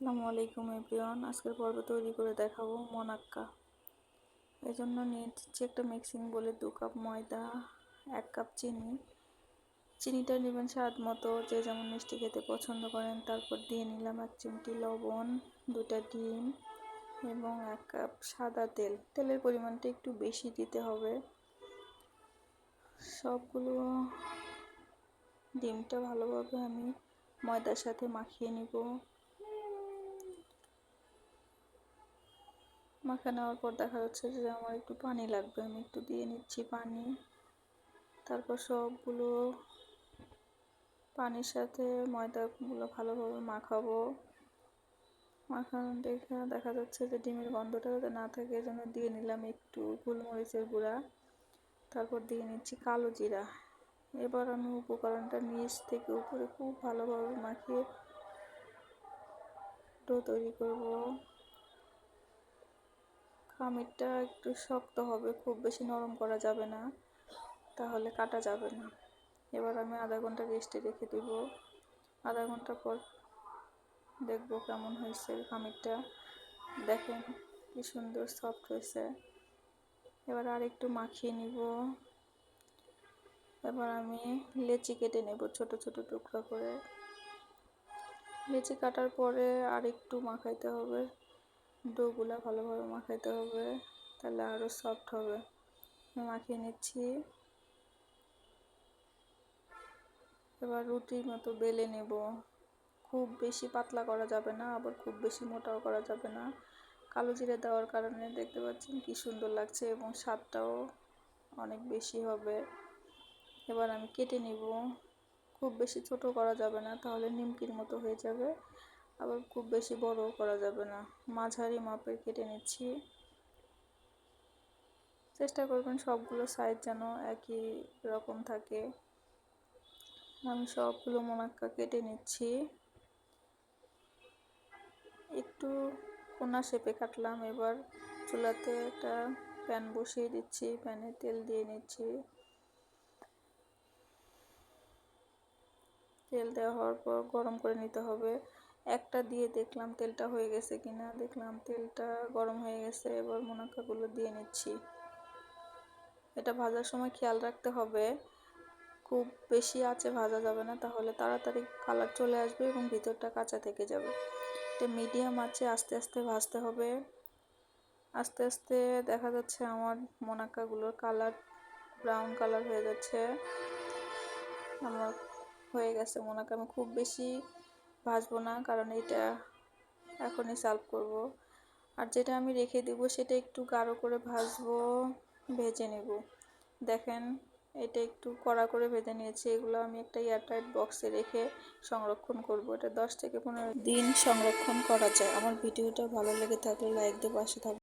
আসসালামু আলাইকুম এভরিওয়ান। আজকের পর্ব তৈরি করে দেখাবো মোনাক্কা। এই জন্য নিয়ে নিচ্ছি একটা মিক্সিং বলে 2 কাপ ময়দা, 1 কাপ চিনি। চিনিটা নেবেন স্বাদ মতো, যে যেমন মিষ্টি খেতে পছন্দ করেন। তারপর দিয়ে নিলাম 1 চিমটি লবণ, 2টা ডিম এবং 1 কাপ সাদা তেল। তেলের পরিমাণটা একটু বেশি দিতে হবে। সবগুলো ডিমটা ভালোভাবে আমি ময়দার সাথে মাখিয়ে নিব। মাখা নেওয়ার পর দেখা যাচ্ছে যে আমার একটু পানি লাগবে, আমি একটু দিয়ে নিচ্ছি পানি। তারপর সবগুলো পানির সাথে ময়দাগুলো ভালোভাবে মাখাবো। মাখানো দেখা যাচ্ছে যে ডিমের গন্ধটা যাতে না থাকে, এজন্য দিয়ে নিলাম একটু গোলমরিচের গুঁড়া। তারপর দিয়ে নিচ্ছি কালো জিরা। এবার আমি উপকরণটা নিচ থেকে উপরে খুব ভালোভাবে মাখিয়ে ডো তৈরি করব। খামিরটা একটু শক্ত হবে, খুব বেশি নরম করা যাবে না, তাহলে কাটা যাবে না। এবার আমি আধা ঘন্টা রেস্টে রেখে দেব। আধা ঘন্টা পর দেখব কেমন হয়েছে খামিরটা। দেখেন কি সুন্দর সফট হয়েছে। এবার আর একটু মাখিয়ে নিব। এবার আমি লেচি কেটে নেব ছোট ছোট টুকরো করে। লেচি কাটার পরে আর একটু মাখাইতে হবে, ডোগুলা ভালোভাবে মাখাইতে হবে, তাহলে আরও সফট হবে। মাখিয়ে নিচ্ছি। এবার রুটির মতো বেলে নেব। খুব বেশি পাতলা করা যাবে না, আবার খুব বেশি মোটাও করা যাবে না। কালো জিরে দেওয়ার কারণে দেখতে পাচ্ছেন কি সুন্দর লাগছে এবং স্বাদটাও অনেক বেশি হবে। এবার আমি কেটে নিব। খুব বেশি ছোট করা যাবে না, তাহলে নিমকির মতো হয়ে যাবে। আবার খুব বেশি বড়ও করা যাবে না, মাঝারি মাপের কেটে নিচ্ছি। চেষ্টা করবেন সবগুলো সাইজ যেন একই রকম থাকে। আমি সবগুলো মোনাক্কা কেটে নিচ্ছি। একটু কোনা শেপে কাটলাম। এবার চুলাতে একটা প্যান বসিয়ে দিচ্ছি, প্যানে তেল দিয়ে নিচ্ছি। তেল দেওয়া হওয়ার পর গরম করে নিতে হবে। একটা দিয়ে দেখলাম তেলটা হয়ে গেছে কিনা, দেখলাম তেলটা গরম হয়ে গেছে। এবার মোনাক্কাগুলো দিয়ে নিচ্ছি। এটা ভাজার সময় খেয়াল রাখতে হবে, খুব বেশি আঁচে ভাজা যাবে না, তাহলে তাড়াতাড়ি কালার চলে আসবে এবং ভিতরটা কাঁচা থেকে যাবে। এটা মিডিয়াম আঁচে আস্তে আস্তে ভাজতে হবে। আস্তে আস্তে দেখা যাচ্ছে আমার মোনাক্কাগুলোর কালার ব্রাউন কালার হয়ে যাচ্ছে। আমার হয়ে গেছে মোনাক্কা। আমি খুব বেশি ভাজবো না, কারণ এটা এখনই সার্ভ করব। আর যেটা আমি রেখে দিব সেটা একটু গাঢ় করে ভাজবো, ভেজে নেব। দেখেন এটা একটু কড়া করে ভেজে নিয়েছি। এগুলো আমি একটা এয়ারটাইট বক্সে রেখে সংরক্ষণ করব। এটা 10 থেকে 15 দিন সংরক্ষণ করা যায়। আমার ভিডিওটা ভালো লেগে থাকলে লাইক দিয়ে পাশে থাকবে।